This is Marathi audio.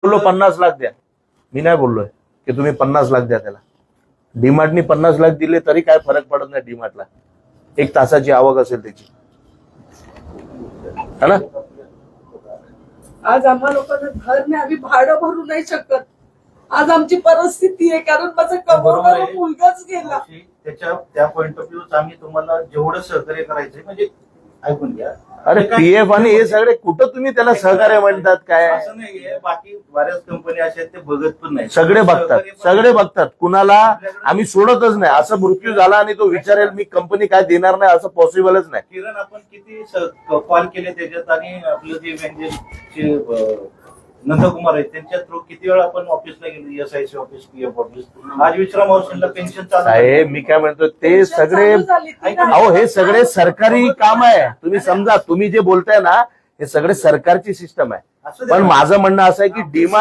बोललो 50 लाख द्या, मी नाही बोललोय की तुम्ही 50 लाख द्या त्याला. डीमार्टनी 50 लाख दिले तरी काय फरक पडत नाही डीमार्टला, 1 तासाची आवक असेल त्याची, है ना. आज आम्हा लोकांना घर नाही, आम्ही भाडं भरू नाही शकत. आज आमची परिस्थिती आहे, कारण माझा कमवणारा मुलगाच गेला. त्या पॉइंट ऑफ व्ह्यू आम्ही तुम्हाला जेवढं सहकार्य करायचंय म्हणजे ऐकून घ्या. अरे पीएफ आणि हे सगळे कुठं तुम्ही त्याला सहकार्य म्हणतात काय. असं नाहीये, बाकी बऱ्याच कंपनी अशा आहेत ते बघत पण नाही, सगळे बघतात कुणाला आम्ही सोडतच नाही. असं मृत्यू झाला आणि तो विचारेल मी कंपनी काय देणार नाही असं पॉसिबलच नाही. किरण आपण किती कॉल केले त्याच्यात, आणि आपलं जे म्हणजे नंदकुमार आहे त्यांच्या थ्रू किती वेळा आपण ऑफिसला गेलो, SIC ऑफिस, पीएफ ऑफिस. आज विश्राम हाऊसला पेन्शन चालू साहेब मी काय म्हणतो ते सगळे अहो हे सगळे सरकारी काम आहे. तुम्ही समजा तुम्ही जे बोलताय ना हे सगळे सरकारची सिस्टम आहे. पण माझं म्हणणं असं आहे की डीमार्ट